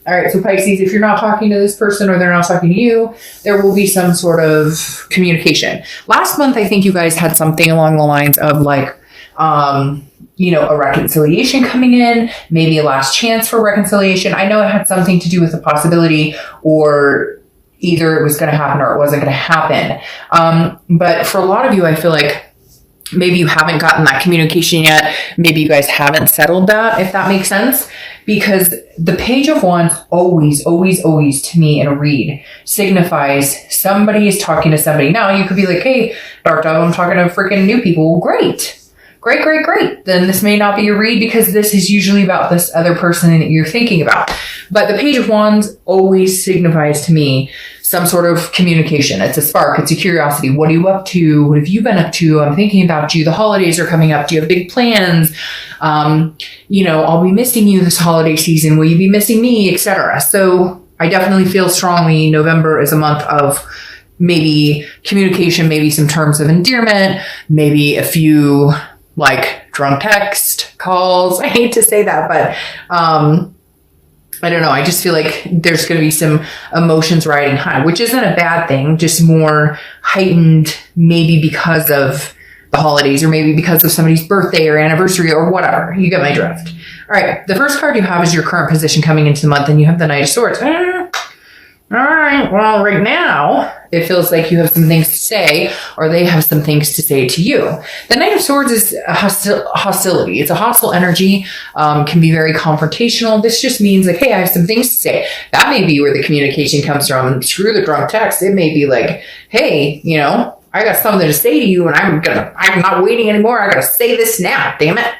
All right, so Pisces, if you're not talking to this person or they're not talking to you, there will be some sort of communication. Last month, I think you guys had something along the lines of like, a reconciliation coming in, maybe a last chance for reconciliation. I know it had something to do with the possibility, or either it was going to happen or it wasn't going to happen. But for a lot of you, I feel like maybe you haven't gotten that communication yet. Maybe you guys haven't settled that, if that makes sense. Because the Page of Wands always, always, always to me in a read signifies somebody is talking to somebody. Now you could be like, hey, Dark Dove, I'm talking to freaking new people. Great. Great. Then this may not be your read because this is usually about this other person that you're thinking about. But the Page of Wands always signifies to me some sort of communication. It's a spark. It's a curiosity. What are you up to? What have you been up to? I'm thinking about you. The holidays are coming up. Do you have big plans? I'll be missing you this holiday season. Will you be missing me, etc. So I definitely feel strongly November is a month of maybe communication, maybe some terms of endearment, maybe a few like drunk text calls. I hate to say that, but I don't know. I just feel like there's going to be some emotions riding high, which isn't a bad thing, just more heightened maybe because of the holidays or maybe because of somebody's birthday or anniversary or whatever. You get my drift. All right. The first card you have is your current position coming into the month, and you have the Knight of Swords. All right. Well, right now, it feels like you have some things to say, or they have some things to say to you. The Knight of Swords is a hostility. It's a hostile energy, can be very confrontational. This just means like, hey, I have some things to say. That may be where the communication comes from. Screw the drunk text. It may be like, hey, I got something to say to you, and I'm not waiting anymore. I gotta say this now, damn it.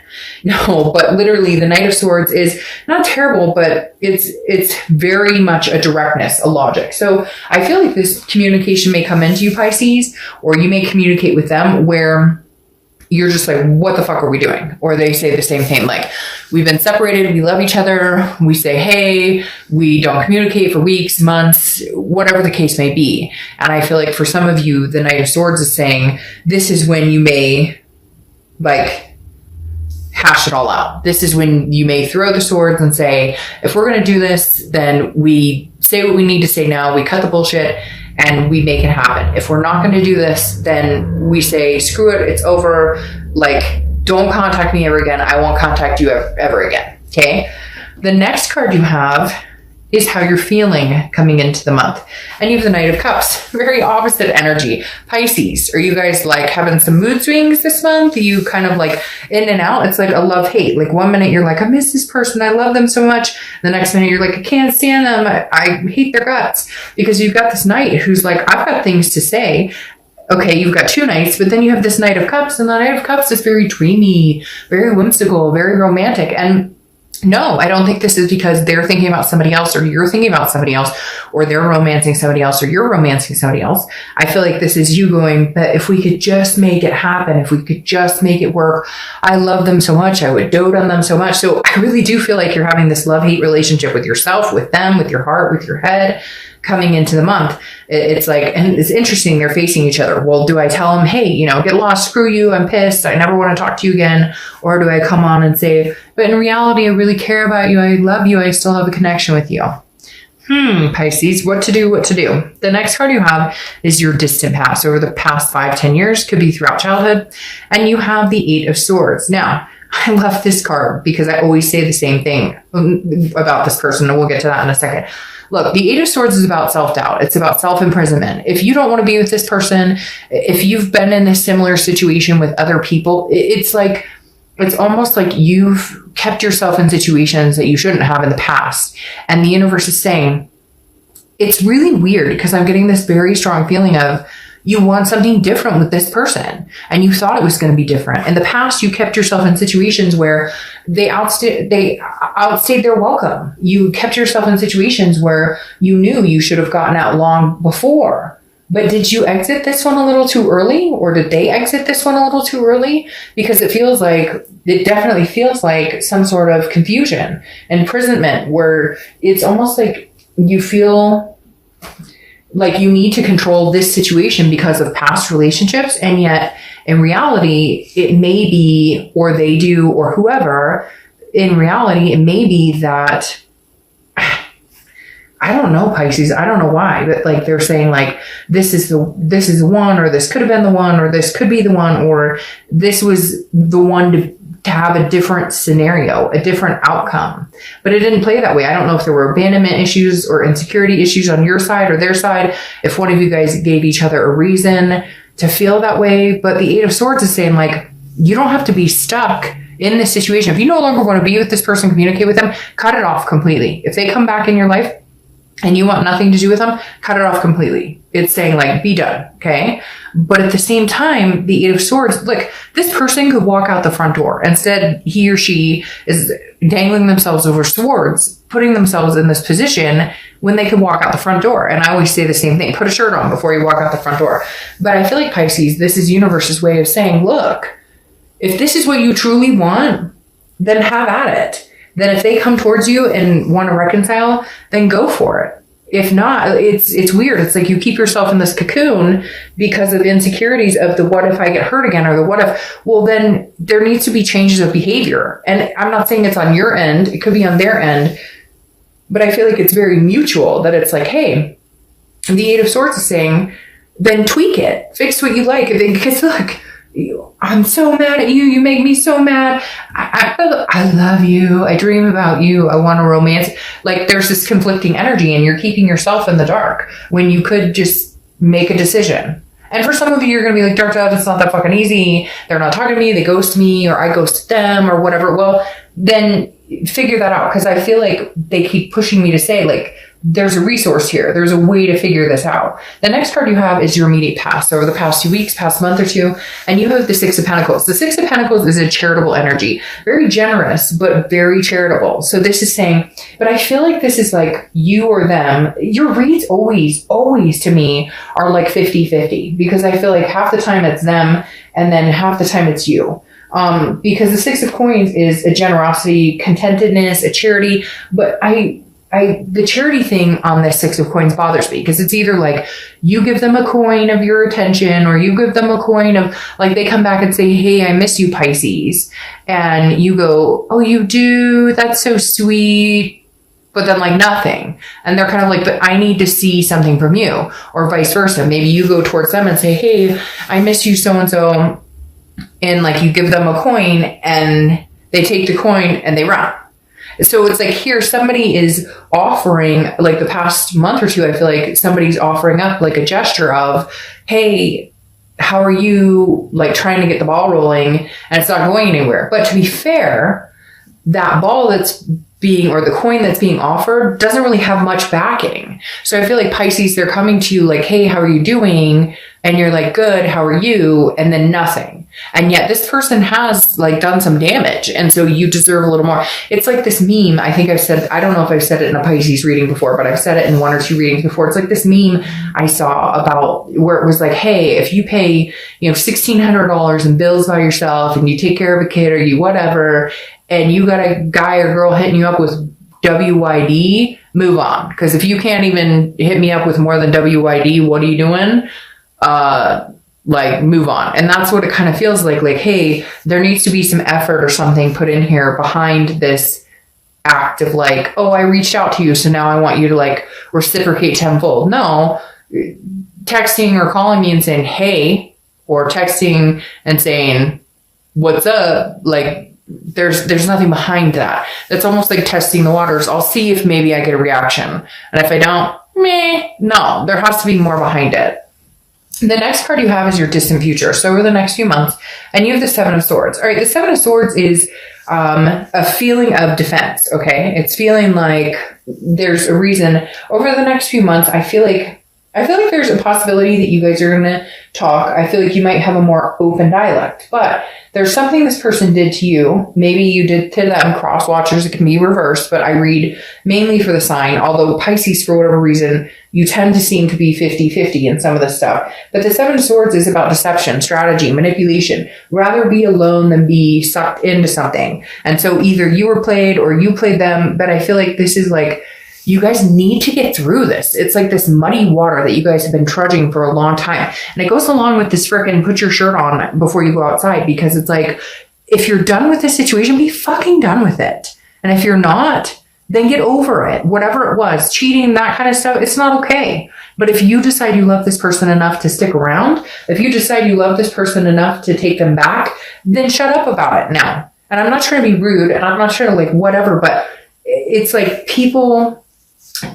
No, but literally the Knight of Swords is not terrible, but it's very much a directness, a logic. So I feel like this communication may come into you, Pisces, or you may communicate with them where you're just like, what the fuck are we doing? Or they say the same thing, like, we've been separated, we love each other, we say, hey, we don't communicate for weeks, months, whatever the case may be. And I feel like for some of you, the Knight of Swords is saying, this is when you may, like, hash it all out. This is when you may throw the swords and say, if we're going to do this, then we say what we need to say now, we cut the bullshit, and we make it happen. If we're not going to do this, then we say, screw it, it's over. Like, don't contact me ever again. I won't contact you ever again. Okay? The next card you have is how you're feeling coming into the month. And you have the Knight of Cups. Very opposite energy. Pisces, are you guys like having some mood swings this month? Are you kind of like in and out? It's like a love-hate. Like one minute you're like, I miss this person, I love them so much. The next minute you're like, I can't stand them, I hate their guts. Because you've got this Knight who's like, I've got things to say. Okay, you've got two Knights, but then you have this Knight of Cups, and the Knight of Cups is very dreamy, very whimsical, very romantic. And no, I don't think this is because they're thinking about somebody else, or you're thinking about somebody else, or they're romancing somebody else, or you're romancing somebody else. I feel like this is you going, but if we could just make it happen, if we could just make it work, I love them so much, I would dote on them so much. So I really do feel like you're having this love-hate relationship with yourself, with them, with your heart, with your head, coming into the month. It's like, and it's interesting, they're facing each other. Well, do I tell them, hey, get lost, screw you, I'm pissed, I never want to talk to you again? Or do I come on and say, but in reality, I really care about you, I love you, I still have a connection with you? Pisces, what to do? The next card you have is your distant past, over the past 5-10 years, could be throughout childhood. And you have the Eight of Swords. Now, I love this card because I always say the same thing about this person, and we'll get to that in a second. Look, the Eight of Swords is about self-doubt. It's about self-imprisonment. If you don't want to be with this person, if you've been in a similar situation with other people, it's almost like you've kept yourself in situations that you shouldn't have in the past. And the universe is saying, it's really weird because I'm getting this very strong feeling of, you want something different with this person, and you thought it was going to be different. In the past, you kept yourself in situations where they outstayed their welcome. You kept yourself in situations where you knew you should have gotten out long before. But did you exit this one a little too early, or did they exit this one a little too early? Because it definitely feels like some sort of confusion, imprisonment, where it's almost like you feel like you need to control this situation because of past relationships. And yet in reality, it may be, or they do, or whoever, in reality, it may be that I don't know, Pisces. I don't know why, but like they're saying like this is the one, or this could have been the one, or this could be the one, or this was the one to have a different scenario, a different outcome. But it didn't play that way. I don't know if there were abandonment issues or insecurity issues on your side or their side, if one of you guys gave each other a reason to feel that way. But the Eight of Swords is saying like, you don't have to be stuck in this situation. If you no longer want to be with this person, communicate with them, cut it off completely. If they come back in your life and you want nothing to do with them, cut it off completely. It's saying like, be done. Okay. But at the same time, the Eight of Swords, look, this person could walk out the front door. Instead, he or she is dangling themselves over swords, putting themselves in this position when they could walk out the front door. And I always say the same thing, put a shirt on before you walk out the front door. But I feel like Pisces, this is universe's way of saying, look, if this is what you truly want, then have at it. Then if they come towards you and want to reconcile, then go for it. If not, it's weird. It's like you keep yourself in this cocoon because of insecurities of the what if I get hurt again, or the what if. Well, then there needs to be changes of behavior. And I'm not saying it's on your end. It could be on their end. But I feel like it's very mutual, that it's like, hey, the Eight of Swords is saying, then tweak it. Fix what you like. Because look, I'm so mad at you. You make me so mad. I love you. I dream about you. I want to romance. Like there's this conflicting energy and you're keeping yourself in the dark when you could just make a decision. And for some of you, you're going to be like, Dark Dove, it's not that fucking easy. They're not talking to me. They ghost me, or I ghost them, or whatever. Well, then figure that out. Because I feel like they keep pushing me to say like, there's a resource here. There's a way to figure this out. The next card you have is your immediate past. So over the past 2 weeks, past month or two, and you have the Six of Pentacles. The Six of Pentacles is a charitable energy. Very generous, but very charitable. So this is saying, but I feel like this is like you or them. Your reads always to me are like 50-50, because I feel like half the time it's them and then half the time it's you. Because the Six of Coins is a generosity, contentedness, a charity, but the charity thing on this Six of Coins bothers me, because it's either like you give them a coin of your attention, or you give them a coin of like, they come back and say, hey, I miss you, Pisces. And you go, oh, you do? That's so sweet. But then like nothing. And they're kind of like, but I need to see something from you, or vice versa. Maybe you go towards them and say, hey, I miss you, so-and-so. And like you give them a coin and they take the coin and they run. So it's like here, somebody is offering, like the past month or two, I feel like somebody's offering up like a gesture of, hey, how are you, like trying to get the ball rolling, and it's not going anywhere. But to be fair, that ball that's being, or the coin that's being offered doesn't really have much backing. So I feel like Pisces, they're coming to you like, hey, how are you doing? And you're like, good, how are you? And then nothing. And yet this person has like done some damage. And so you deserve a little more. It's like this meme. I think I've said, I don't know if I've said it in a Pisces reading before, but I've said it in 1 or 2 readings before. It's like this meme I saw about where it was like, hey, if you pay, $1,600 in bills by yourself, and you take care of a kid, or you whatever, and you got a guy or girl hitting you up with WYD, move on. Because if you can't even hit me up with more than WYD, what are you doing? Like move on. And that's what it kind of feels like, hey, there needs to be some effort or something put in here behind this act of like, oh, I reached out to you, so now I want you to like reciprocate tenfold. No, texting or calling me and saying, hey, or texting and saying, what's up? Like there's nothing behind that. That's almost like testing the waters. I'll see if maybe I get a reaction. And if I don't, no, there has to be more behind it. The next card you have is your distant future. So over the next few months, and you have the Seven of Swords. All right, the Seven of Swords is a feeling of defense, okay? It's feeling like there's a reason. Over the next few months, I feel like there's a possibility that you guys are going to talk. I feel like you might have a more open dialect, but there's something this person did to you. Maybe you did to them. Cross watchers, it can be reversed, but I read mainly for the sign. Although Pisces, for whatever reason, you tend to seem to be 50-50 in some of this stuff. But the Seven of Swords is about deception, strategy, manipulation. Rather be alone than be sucked into something. And so either you were played or you played them, but I feel like this is like, you guys need to get through this. It's like this muddy water that you guys have been trudging for a long time. And it goes along with this frickin' put your shirt on before you go outside, because it's like, if you're done with this situation, be fucking done with it. And if you're not, then get over it. Whatever it was, cheating, that kind of stuff, it's not okay. But if you decide you love this person enough to stick around, if you decide you love this person enough to take them back, then shut up about it now. And I'm not trying to be rude, and I'm not trying to like whatever, but it's like people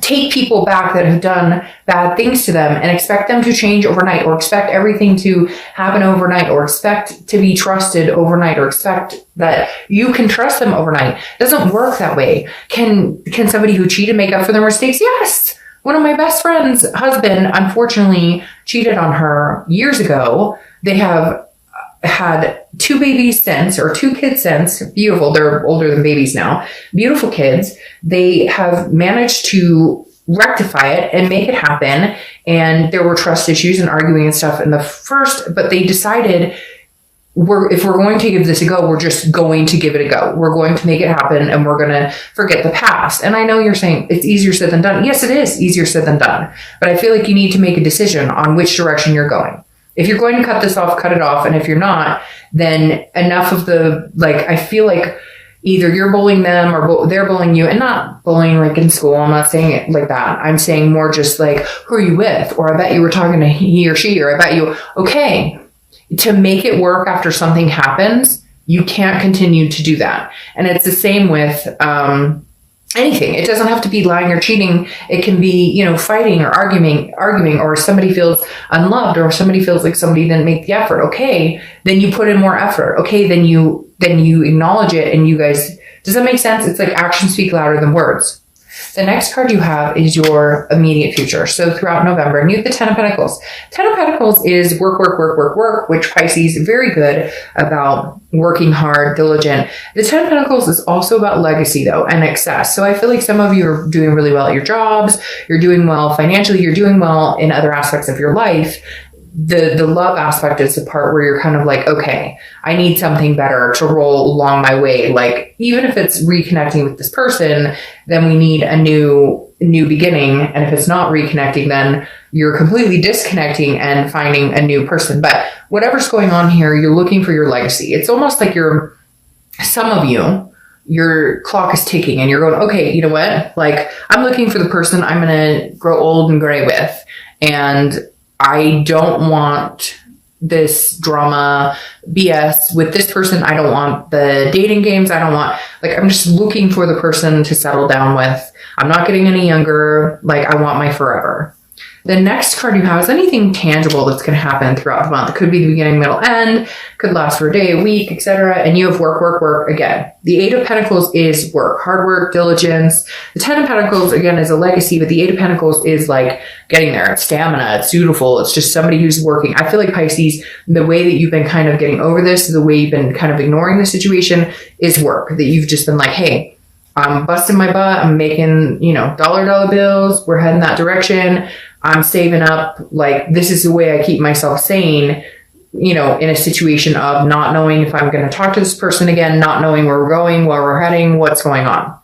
take people back that have done bad things to them and expect them to change overnight, or expect everything to happen overnight, or expect to be trusted overnight, or expect that you can trust them overnight. It doesn't work that way. Can somebody who cheated make up for their mistakes? Yes. One of my best friend's husband, unfortunately, cheated on her years ago. They have had 2 babies since, or 2 kids since. Beautiful. They're older than babies now. Beautiful kids. They have managed to rectify it and make it happen. And there were trust issues and arguing and stuff in the first, but they decided if we're going to give this a go, we're just going to give it a go. We're going to make it happen, and we're going to forget the past. And I know you're saying it's easier said than done. Yes, it is easier said than done. But I feel like you need to make a decision on which direction you're going. If you're going to cut this off, cut it off. And if you're not, then enough of the, like, I feel like either you're bullying them or they're bullying you, and not bullying like in school. I'm not saying it like that. I'm saying more just like, who are you with? Or I bet you were talking to he or she, or I bet you, okay, to make it work after something happens, you can't continue to do that. And it's the same with, anything. It doesn't have to be lying or cheating. It can be, fighting or arguing, or somebody feels unloved, or somebody feels like somebody didn't make the effort. Okay, then you put in more effort. Okay, then you acknowledge it, and you guys, does that make sense? It's like actions speak louder than words. The next card you have is your immediate future. So throughout November, and you have the 10 of Pentacles. 10 of Pentacles is work, which Pisces is very good about working hard, diligent. The 10 of Pentacles is also about legacy though, and excess. So I feel like some of you are doing really well at your jobs. You're doing well financially. You're doing well in other aspects of your life. The love aspect is the part where you're kind of like, okay, I need something better to roll along my way. Like, even if it's reconnecting with this person, then we need a new beginning. And if it's not reconnecting, then you're completely disconnecting and finding a new person. But whatever's going on here, you're looking for your legacy. It's almost like some of you, your clock is ticking and you're going, okay, you know what? Like, I'm looking for the person I'm going to grow old and gray with. And I don't want this drama BS with this person. I don't want the dating games. I'm just looking for the person to settle down with. I'm not getting any younger. Like, I want my forever. The next card you have is anything tangible that's going to happen throughout the month. It could be the beginning, middle, end, could last for a day, a week, etc. And you have work again. The 8 of Pentacles is work, hard work, diligence. The 10 of Pentacles, again, is a legacy, but the 8 of Pentacles is like getting there. It's stamina. It's dutiful. It's just somebody who's working. I feel like Pisces, the way that you've been kind of getting over this, the way you've been kind of ignoring the situation is work. That you've just been like, hey, I'm busting my butt. I'm making, dollar bills. We're heading that direction. I'm saving up. Like, this is the way I keep myself sane, in a situation of not knowing if I'm going to talk to this person again, not knowing where we're going, where we're heading, what's going on.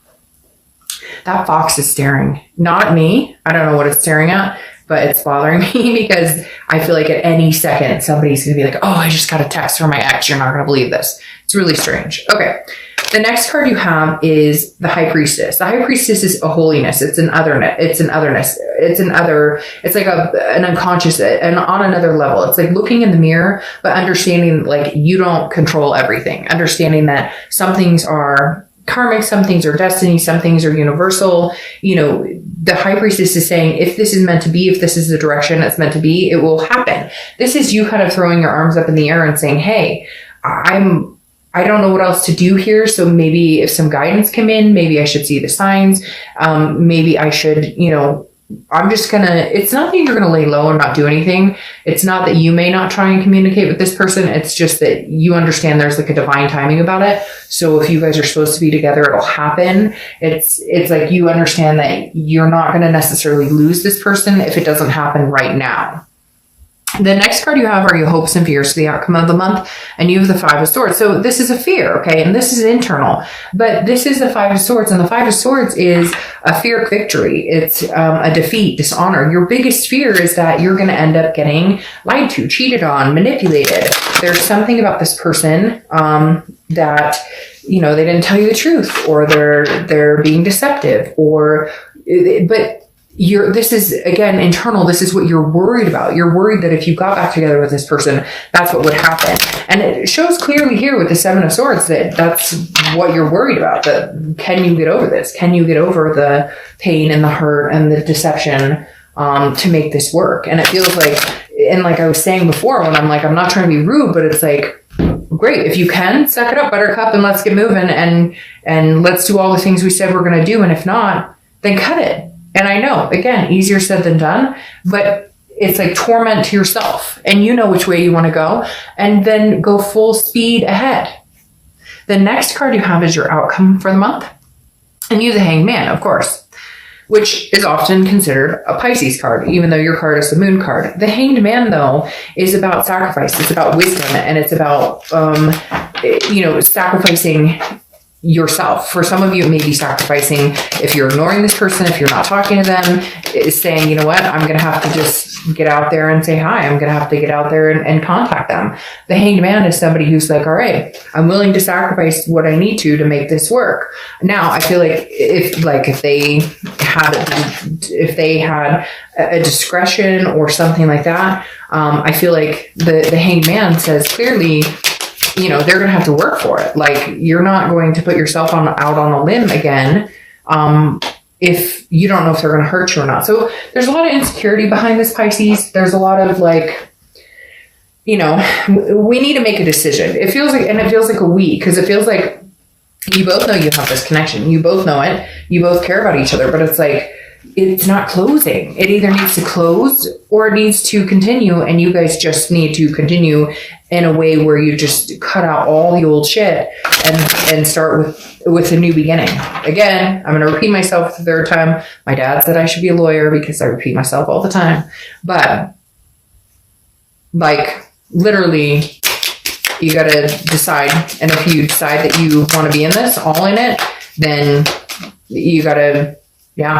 That fox is staring, not at me. I don't know what it's staring at, but it's bothering me because I feel like at any second, somebody's going to be like, oh, I just got a text from my ex. You're not going to believe this. It's really strange. Okay. The next card you have is the High Priestess. The High Priestess is a holiness. It's an otherness. It's like an unconscious and on another level. It's like looking in the mirror, but understanding like you don't control everything. Understanding that some things are karmic, some things are destiny, some things are universal. The High Priestess is saying, if this is meant to be, if this is the direction it's meant to be, it will happen. This is you kind of throwing your arms up in the air and saying, hey, I don't know what else to do here. So maybe if some guidance come in, maybe I should see the signs. Maybe I should, it's not that you're going to lay low and not do anything. It's not that you may not try and communicate with this person. It's just that you understand there's like a divine timing about it. So if you guys are supposed to be together, it'll happen. It's like you understand that you're not going to necessarily lose this person if it doesn't happen right now. The next card you have are your hopes and fears for the outcome of the month, and you have the 5 of Swords. So this is a fear, okay? And this is internal, but this is the 5 of Swords, and the 5 of Swords is a fear of victory. It's a defeat, dishonor. Your biggest fear is that you're going to end up getting lied to, cheated on, manipulated. There's something about this person that, you know, they didn't tell you the truth, or they're being deceptive, but this is, again, internal. This is what you're worried about. You're worried that if you got back together with this person, that's what would happen. And it shows clearly here with the Seven of Swords that that's what you're worried about. That can you get over this? Can you get over the pain and the hurt and the deception to make this work? And it feels like, and like I was saying before, when I'm like, I'm not trying to be rude, but it's like, great. If you can, suck it up, buttercup, and let's get moving, and let's do all the things we said we're going to do. And if not, then cut it. And I know, again, easier said than done, but it's like torment to yourself, and you know which way you want to go, and then go full speed ahead. The next card you have is your outcome for the month, and you, the Hanged Man, of course, which is often considered a Pisces card, even though your card is the Moon card. The Hanged Man, though, is about sacrifice. It's about wisdom, and it's about, sacrificing yourself. For some of you, it may be sacrificing if you're ignoring this person, if you're not talking to them, is saying, you know what, I'm going to have to just get out there and say hi. I'm going to have to get out there and contact them. The Hanged Man is somebody who's like, all right, I'm willing to sacrifice what I need to make this work. Now, I feel like if they had a discretion or something like that, I feel like the Hanged Man says clearly, you know, they're going to have to work for it. Like, you're not going to put yourself out on a limb again if you don't know if they're going to hurt you or not. So there's a lot of insecurity behind this, Pisces. There's a lot of like, you know, we need to make a decision. It feels like a we, because it feels like you both know you have this connection. You both know it. You both care about each other, but it's like, it's not closing. It either needs to close or it needs to continue, and you guys just need to continue in a way where you just cut out all the old shit and start with a new beginning. Again, I'm going to repeat myself the third time. My dad said I should be a lawyer because I repeat myself all the time. But like, literally, you got to decide. And if you decide that you want to be in this, all in it, then you got to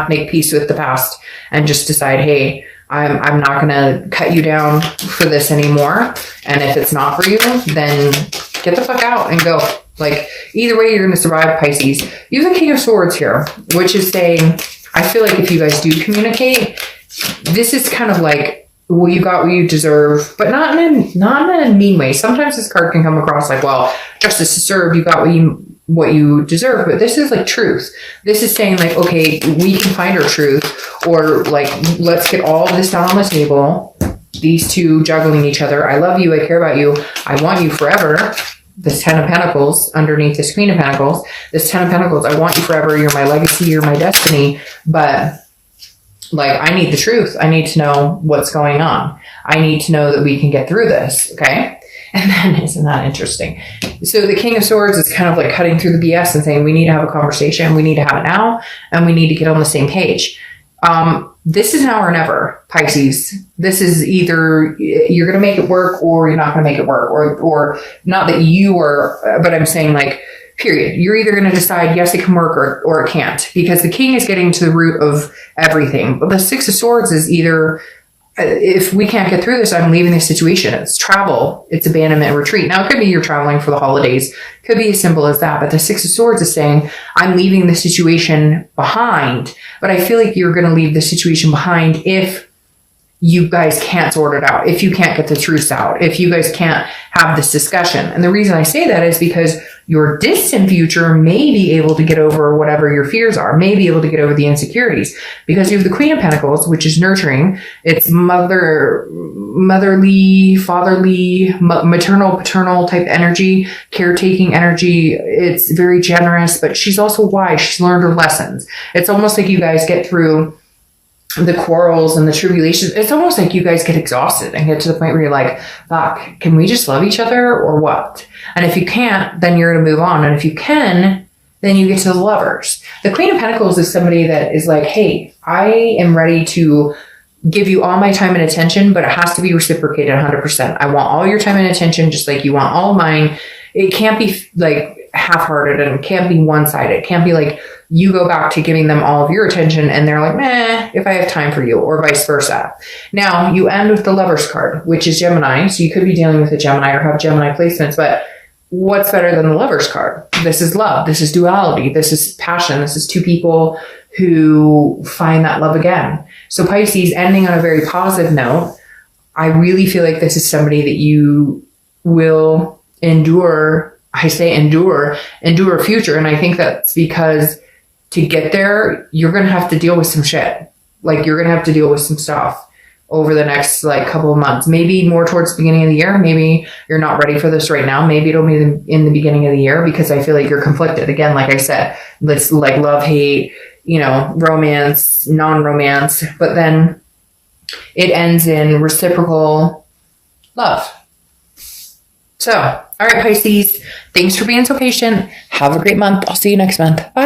make peace with the past and just decide, hey, I'm not going to cut you down for this anymore. And if it's not for you, then get the fuck out and go. Like, either way, you're going to survive, Pisces. You have the King of Swords here, which is saying, I feel like if you guys do communicate, this is kind of like, well, you got what you deserve, but not in a mean way. Sometimes this card can come across like, well, justice is served, you got what you deserve, but this is like truth. This is saying like, okay, we can find our truth, or like, let's get all of this down on the table. These two juggling each other. I love you. I care about you. I want you forever. This 10 of Pentacles underneath this Queen of Pentacles. This 10 of Pentacles. I want you forever. You're my legacy. You're my destiny. But like, I need the truth. I need to know what's going on. I need to know that we can get through this. Okay. And then, isn't that interesting? So the King of Swords is kind of like cutting through the BS and saying, we need to have a conversation. We need to have it now. And we need to get on the same page. This is now or never, Pisces. This is either you're going to make it work or you're not going to make it work, or not that you are, but I'm saying like, period. You're either going to decide, yes, it can work or it can't, because the King is getting to the root of everything. But the Six of Swords is either, if we can't get through this, I'm leaving this situation. It's travel. It's abandonment, retreat. Now, it could be you're traveling for the holidays. Could be as simple as that. But the Six of Swords is saying, I'm leaving the situation behind. But I feel like you're going to leave the situation behind if you guys can't sort it out, if you can't get the truth out, if you guys can't have this discussion. And the reason I say that is because your distant future may be able to get over whatever your fears are, may be able to get over the insecurities, because you have the Queen of Pentacles, which is nurturing. It's motherly, fatherly, maternal, paternal type energy, caretaking energy. It's very generous, but she's also wise. She's learned her lessons. It's almost like you guys get through the quarrels and the tribulations. It's almost like you guys get exhausted and get to the point where you're like, fuck, can we just love each other or what? And if you can't, then you're going to move on. And if you can, then you get to the Lovers. The Queen of Pentacles is somebody that is like, hey, I am ready to give you all my time and attention, but it has to be reciprocated 100%. I want all your time and attention just like you want all of mine. It can't be like half-hearted, and it can't be one-sided. It can't be like you go back to giving them all of your attention and they're like, meh, if I have time for you, or vice versa. Now, you end with the Lovers card, which is Gemini. So you could be dealing with a Gemini or have Gemini placements, but what's better than the Lover's card? This is love. This is duality. This is passion. This is two people who find that love again. So Pisces, ending on a very positive note, I really feel like this is somebody that you will endure. I say endure future. And I think that's because to get there, you're going to have to deal with some shit. Like, you're going to have to deal with some stuff over the next like couple of months, maybe more towards the beginning of the year. Maybe you're not ready for this right now. Maybe it'll be in the beginning of the year, because I feel like you're conflicted. Again, like I said, it's like love, hate, romance, non-romance, but then it ends in reciprocal love. So, all right, Pisces, thanks for being so patient. Have a great month. I'll see you next month. Bye.